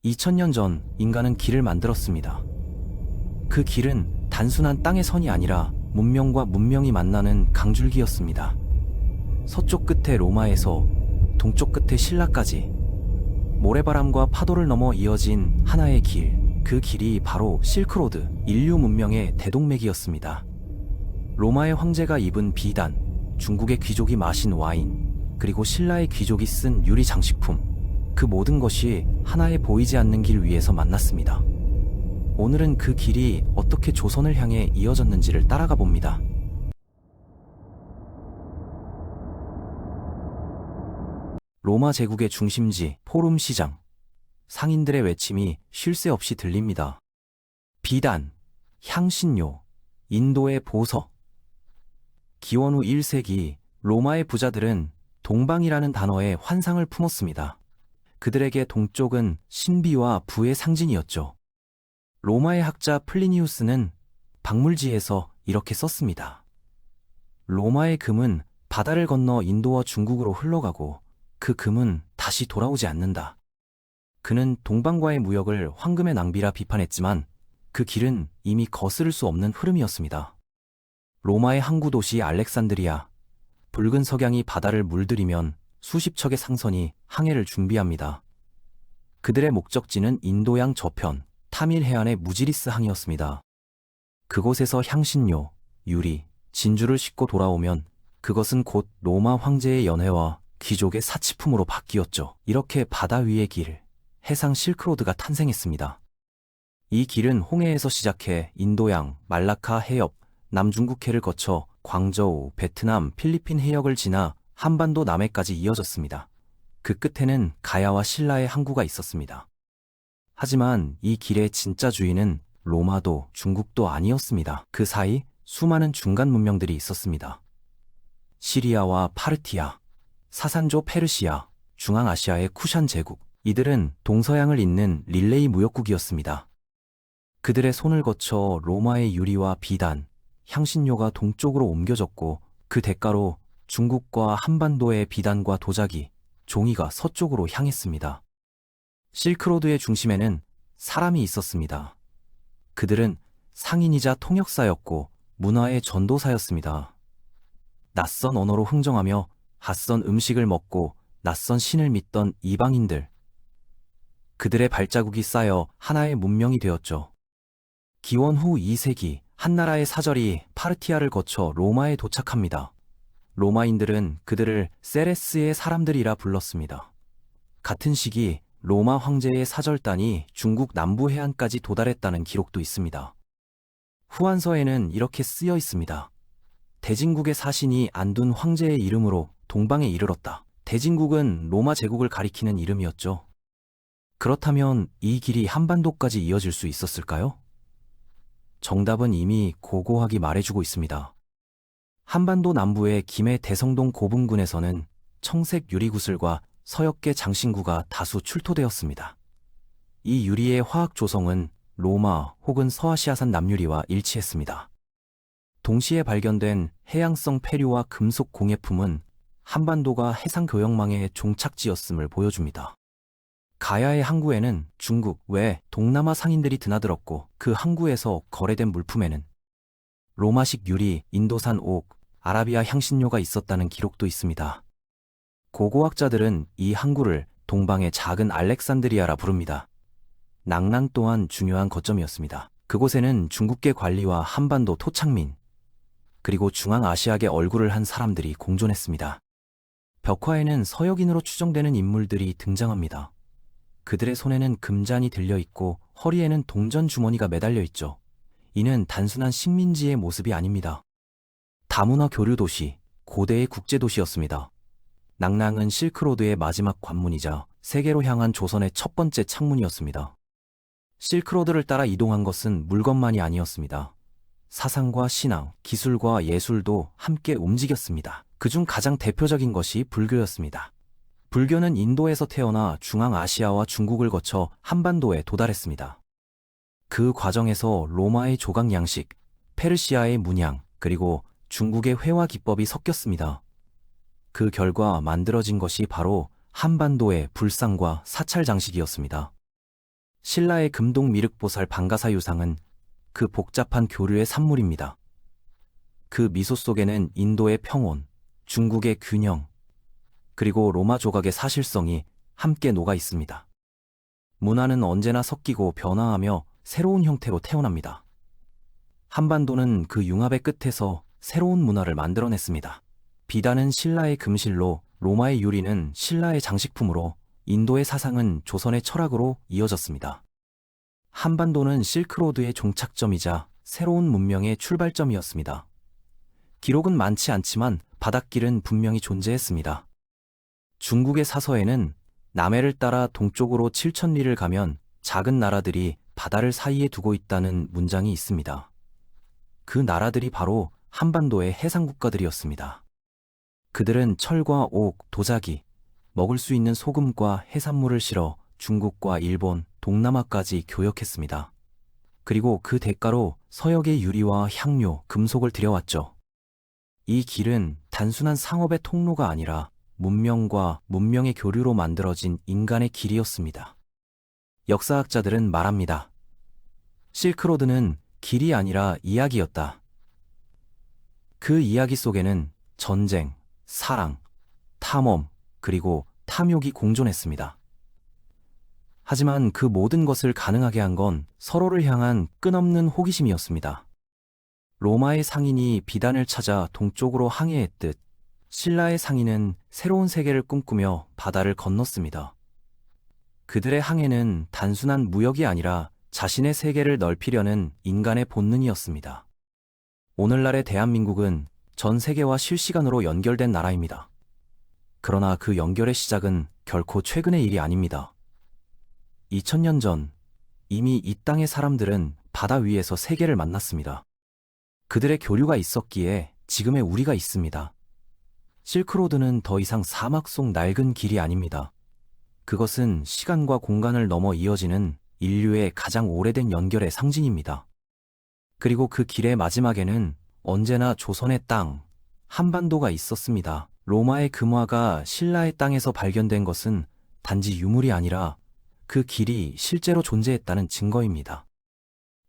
2000년 전 인간은 길을 만들었습니다. 그 길은 단순한 땅의 선이 아니라 문명과 문명이 만나는 강줄기였습니다. 서쪽 끝에 로마에서 동쪽 끝에 신라까지 모래바람과 파도를 넘어 이어진 하나의 길, 그 길이 바로 실크로드, 인류 문명의 대동맥이었습니다. 로마의 황제가 입은 비단, 중국의 귀족이 마신 와인, 그리고 신라의 귀족이 쓴 유리 장식품, 그 모든 것이 하나의 보이지 않는 길 위에서 만났습니다. 오늘은 그 길이 어떻게 조선을 향해 이어졌는지를 따라가 봅니다. 로마 제국의 중심지 포rum 시장. 상인들의 외침이 쉴 새 없이 들립니다. 비단, 향신료, 인도의 보석. 기원 후 1세기 로마의 부자들은 동방이라는 단어에 환상을 품었습니다. 그들에게 동쪽은 신비와 부의 상징이었죠. 로마의 학자 플리니우스는 박물지에서 이렇게 썼습니다. 로마의 금은 바다를 건너 인도와 중국으로 흘러가고 그 금은 다시 돌아오지 않는다. 그는 동방과의 무역을 황금의 낭비라 비판했지만 그 길은 이미 거스를 수 없는 흐름이었습니다. 로마의 항구 도시 알렉산드리아, 붉은 석양이 바다를 물들이면 수십 척의 상선이 항해를 준비합니다. 그들의 목적지는 인도양 저편, 타밀 해안의 무지리스 항이었습니다. 그곳에서 향신료, 유리, 진주를 싣고 돌아오면 그것은 곧 로마 황제의 연회와 귀족의 사치품으로 바뀌었죠. 이렇게 바다 위의 길, 해상 실크로드가 탄생했습니다. 이 길은 홍해에서 시작해 인도양, 말라카 해협, 남중국해를 거쳐 광저우, 베트남, 필리핀 해역을 지나 한반도 남해까지 이어졌습니다. 그 끝에는 가야와 신라의 항구가 있었습니다. 하지만 이 길의 진짜 주인은 로마도 중국도 아니었습니다. 그 사이 수많은 중간 문명들이 있었습니다. 시리아와 파르티아, 사산조 페르시아, 중앙아시아의 쿠샨 제국, 이들은 동서양을 잇는 릴레이 무역국이었습니다. 그들의 손을 거쳐 로마의 유리와 비단, 향신료가 동쪽으로 옮겨졌고 그 대가로 중국과 한반도의 비단과 도자기, 종이가 서쪽으로 향했습니다. 실크로드의 중심에는 사람이 있었습니다. 그들은 상인이자 통역사였고 문화의 전도사였습니다. 낯선 언어로 흥정하며 낯선 음식을 먹고 낯선 신을 믿던 이방인들. 그들의 발자국이 쌓여 하나의 문명이 되었죠. 기원 후 2세기 한 나라의 사절이 파르티아를 거쳐 로마에 도착합니다. 로마인들은 그들을 세레스의 사람들이라 불렀습니다. 같은 시기 로마 황제의 사절단이 중국 남부 해안까지 도달했다는 기록도 있습니다. 후한서에는 이렇게 쓰여 있습니다. 대진국의 사신이 안둔 황제의 이름으로 동방에 이르렀다. 대진국은 로마 제국을 가리키는 이름이었죠. 그렇다면 이 길이 한반도까지 이어질 수 있었을까요? 정답은 이미 고고하게 말해주고 있습니다. 한반도 남부의 김해 대성동 고분군에서는 청색 유리구슬과 서역계 장신구가 다수 출토되었습니다. 이 유리의 화학 조성은 로마 혹은 서아시아산 남유리와 일치했습니다. 동시에 발견된 해양성 폐류와 금속 공예품은 한반도가 해상교역망의 종착지였음을 보여줍니다. 가야의 항구에는 중국 외 동남아 상인들이 드나들었고 그 항구에서 거래된 물품에는 로마식 유리, 인도산 옥, 아라비아 향신료가 있었다는 기록도 있습니다. 고고학자들은 이 항구를 동방의 작은 알렉산드리아라 부릅니다. 낭랑 또한 중요한 거점이었습니다. 그곳에는 중국계 관리와 한반도 토착민, 그리고 중앙아시아계 얼굴을 한 사람들이 공존했습니다. 벽화에는 서역인으로 추정되는 인물들이 등장합니다. 그들의 손에는 금잔이 들려있고 허리에는 동전 주머니가 매달려 있죠. 이는 단순한 식민지의 모습이 아닙니다. 다문화 교류 도시, 고대의 국제도시였습니다. 낭랑은 실크로드의 마지막 관문이자 세계로 향한 조선의 첫 번째 창문이었습니다. 실크로드를 따라 이동한 것은 물건만이 아니었습니다. 사상과 신앙, 기술과 예술도 함께 움직였습니다. 그중 가장 대표적인 것이 불교였습니다. 불교는 인도에서 태어나 중앙아시아와 중국을 거쳐 한반도에 도달했습니다. 그 과정에서 로마의 조각 양식, 페르시아의 문양, 그리고 중국의 회화 기법이 섞였습니다. 그 결과 만들어진 것이 바로 한반도의 불상과 사찰 장식이었습니다. 신라의 금동 미륵보살 방가사 유상은 그 복잡한 교류의 산물입니다. 그 미소 속에는 인도의 평온, 중국의 균형, 그리고 로마 조각의 사실성이 함께 녹아 있습니다. 문화는 언제나 섞이고 변화하며 새로운 형태로 태어납니다. 한반도는 그 융합의 끝에서 새로운 문화를 만들어냈습니다. 비단은 신라의 금실로, 로마의 유리는 신라의 장식품으로, 인도의 사상은 조선의 철학으로 이어졌습니다. 한반도는 실크로드의 종착점이자 새로운 문명의 출발점이었습니다. 기록은 많지 않지만 바닷길은 분명히 존재했습니다. 중국의 사서에는 남해를 따라 동쪽으로 7,000리를 가면 작은 나라들이 바다를 사이에 두고 있다는 문장이 있습니다. 그 나라들이 바로 한반도의 해상국가들이었습니다. 그들은 철과 옥, 도자기, 먹을 수 있는 소금과 해산물을 실어 중국과 일본, 동남아까지 교역했습니다. 그리고 그 대가로 서역의 유리와 향료, 금속을 들여왔죠. 이 길은 단순한 상업의 통로가 아니라 문명과 문명의 교류로 만들어진 인간의 길이었습니다. 역사학자들은 말합니다. 실크로드는 길이 아니라 이야기였다. 그 이야기 속에는 전쟁, 사랑, 탐험, 그리고 탐욕이 공존했습니다. 하지만 그 모든 것을 가능하게 한 건 서로를 향한 끝없는 호기심이었습니다. 로마의 상인이 비단을 찾아 동쪽으로 항해했듯 신라의 상인은 새로운 세계를 꿈꾸며 바다를 건넜습니다. 그들의 항해는 단순한 무역이 아니라 자신의 세계를 넓히려는 인간의 본능이었습니다. 오늘날의 대한민국은 전 세계와 실시간으로 연결된 나라입니다. 그러나 그 연결의 시작은 결코 최근의 일이 아닙니다. 2000년 전 이미 이 땅의 사람들은 바다 위에서 세계를 만났습니다. 그들의 교류가 있었기에 지금의 우리가 있습니다. 실크로드는 더 이상 사막 속 낡은 길이 아닙니다. 그것은 시간과 공간을 넘어 이어지는 인류의 가장 오래된 연결의 상징입니다. 그리고 그 길의 마지막에는 언제나 조선의 땅, 한반도가 있었습니다. 로마의 금화가 신라의 땅에서 발견된 것은 단지 유물이 아니라 그 길이 실제로 존재했다는 증거입니다.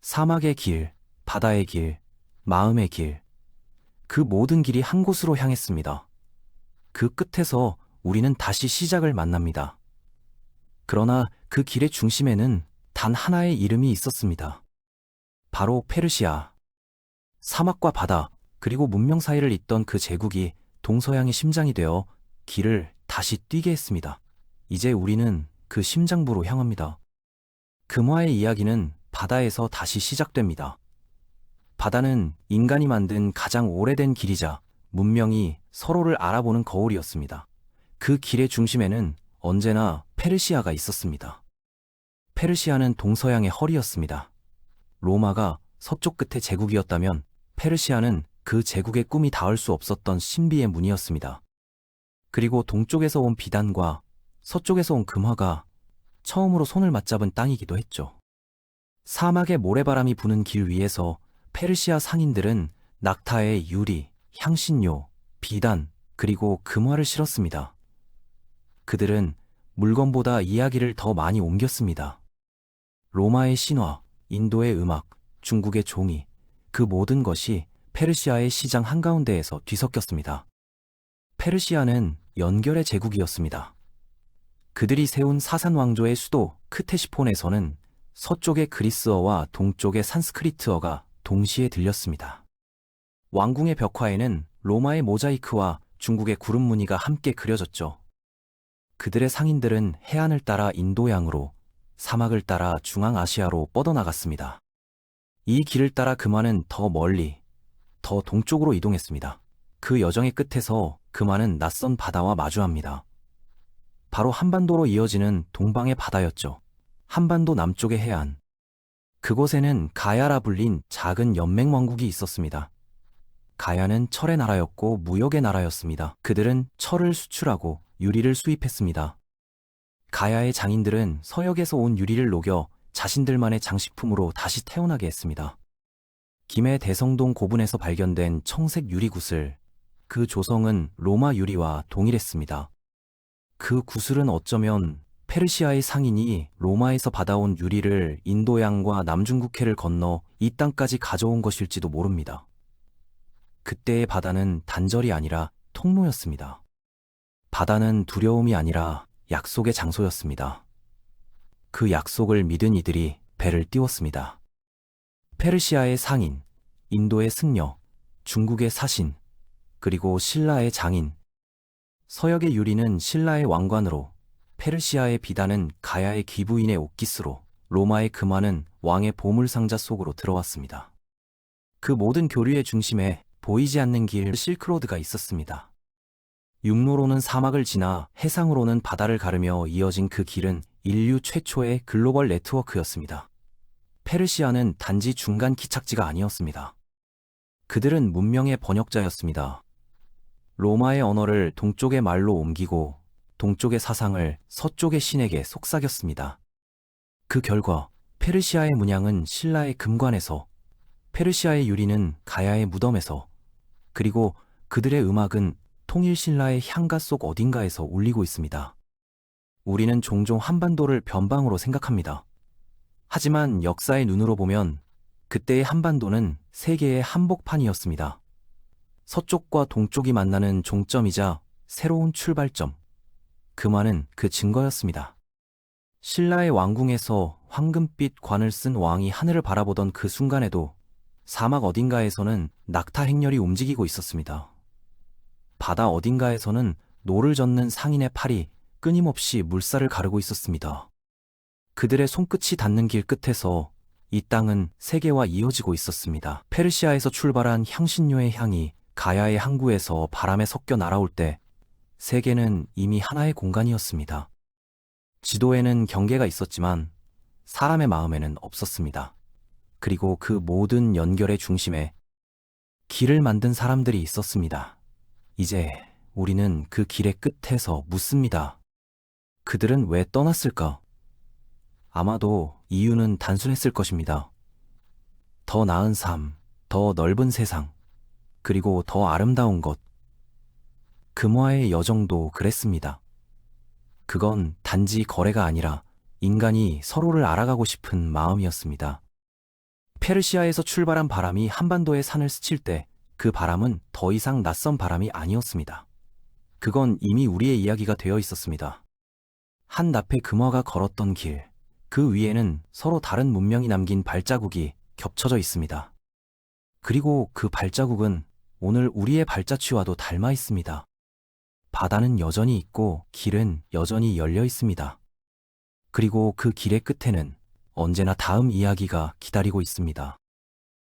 사막의 길, 바다의 길, 마음의 길, 그 모든 길이 한 곳으로 향했습니다. 그 끝에서 우리는 다시 시작을 만납니다. 그러나 그 길의 중심에는 단 하나의 이름이 있었습니다. 바로 페르시아. 사막과 바다, 그리고 문명 사이를 잇던 그 제국이 동서양의 심장이 되어 길을 다시 뛰게 했습니다. 이제 우리는 그 심장부로 향합니다. 금화의 이야기는 바다에서 다시 시작됩니다. 바다는 인간이 만든 가장 오래된 길이자 문명이 서로를 알아보는 거울이었습니다. 그 길의 중심에는 언제나 페르시아가 있었습니다. 페르시아는 동서양의 허리였습니다. 로마가 서쪽 끝의 제국이었다면 페르시아는 그 제국의 꿈이 닿을 수 없었던 신비의 문이었습니다. 그리고 동쪽에서 온 비단과 서쪽에서 온 금화가 처음으로 손을 맞잡은 땅이기도 했죠. 사막의 모래바람이 부는 길 위에서 페르시아 상인들은 낙타에 유리, 향신료, 비단, 그리고 금화를 실었습니다. 그들은 물건보다 이야기를 더 많이 옮겼습니다. 로마의 신화, 인도의 음악, 중국의 종이, 그 모든 것이 페르시아의 시장 한가운데에서 뒤섞였습니다. 페르시아는 연결의 제국이었습니다. 그들이 세운 사산 왕조의 수도 크테시폰에서는 서쪽의 그리스어와 동쪽의 산스크리트어가 동시에 들렸습니다. 왕궁의 벽화에는 로마의 모자이크와 중국의 구름 무늬가 함께 그려졌죠. 그들의 상인들은 해안을 따라 인도양으로, 사막을 따라 중앙아시아로 뻗어나갔습니다. 이 길을 따라 금화는 더 멀리, 더 동쪽으로 이동했습니다. 그 여정의 끝에서 금화는 낯선 바다와 마주합니다. 바로 한반도로 이어지는 동방의 바다였죠. 한반도 남쪽의 해안. 그곳에는 가야라 불린 작은 연맹왕국이 있었습니다. 가야는 철의 나라였고 무역의 나라였습니다. 그들은 철을 수출하고 유리를 수입했습니다. 가야의 장인들은 서역에서 온 유리를 녹여 자신들만의 장식품으로 다시 태어나게 했습니다. 김해 대성동 고분에서 발견된 청색 유리구슬, 그 조성은 로마 유리와 동일했습니다. 그 구슬은 어쩌면 페르시아의 상인이 로마에서 받아온 유리를 인도양과 남중국해를 건너 이 땅까지 가져온 것일지도 모릅니다. 그때의 바다는 단절이 아니라 통로였습니다. 바다는 두려움이 아니라 약속의 장소였습니다. 그 약속을 믿은 이들이 배를 띄웠습니다. 페르시아의 상인, 인도의 승려, 중국의 사신, 그리고 신라의 장인. 서역의 유리는 신라의 왕관으로, 페르시아의 비단은 가야의 기부인의 옷깃으로, 로마의 금화는 왕의 보물상자 속으로 들어왔습니다. 그 모든 교류의 중심에 보이지 않는 길 실크로드가 있었습니다. 육로로는 사막을 지나 해상으로는 바다를 가르며 이어진 그 길은 인류 최초의 글로벌 네트워크였습니다. 페르시아는 단지 중간 기착지가 아니었습니다. 그들은 문명의 번역자였습니다. 로마의 언어를 동쪽의 말로 옮기고 동쪽의 사상을 서쪽의 신에게 속삭였습니다. 그 결과 페르시아의 문양은 신라의 금관에서, 페르시아의 유리는 가야의 무덤에서, 그리고 그들의 음악은 통일 신라의 향가 속 어딘가에서 울리고 있습니다. 우리는 종종 한반도를 변방으로 생각합니다. 하지만 역사의 눈으로 보면 그때의 한반도는 세계의 한복판이었습니다. 서쪽과 동쪽이 만나는 종점이자 새로운 출발점. 금화는 그 증거였습니다. 신라의 왕궁에서 황금빛 관을 쓴 왕이 하늘을 바라보던 그 순간에도 사막 어딘가에서는 낙타 행렬이 움직이고 있었습니다. 바다 어딘가에서는 노를 젓는 상인의 팔이 끊임없이 물살을 가르고 있었습니다. 그들의 손끝이 닿는 길 끝에서 이 땅은 세계와 이어지고 있었습니다. 페르시아에서 출발한 향신료의 향이 가야의 항구에서 바람에 섞여 날아올 때 세계는 이미 하나의 공간이었습니다. 지도에는 경계가 있었지만 사람의 마음에는 없었습니다. 그리고 그 모든 연결의 중심에 길을 만든 사람들이 있었습니다. 이제 우리는 그 길의 끝에서 묻습니다. 그들은 왜 떠났을까? 아마도 이유는 단순했을 것입니다. 더 나은 삶, 더 넓은 세상, 그리고 더 아름다운 것. 금화의 여정도 그랬습니다. 그건 단지 거래가 아니라 인간이 서로를 알아가고 싶은 마음이었습니다. 페르시아에서 출발한 바람이 한반도의 산을 스칠 때 그 바람은 더 이상 낯선 바람이 아니었습니다. 그건 이미 우리의 이야기가 되어 있었습니다. 한 납의 금화가 걸었던 길, 그 위에는 서로 다른 문명이 남긴 발자국이 겹쳐져 있습니다. 그리고 그 발자국은 오늘 우리의 발자취와도 닮아 있습니다. 바다는 여전히 있고 길은 여전히 열려 있습니다. 그리고 그 길의 끝에는 언제나 다음 이야기가 기다리고 있습니다.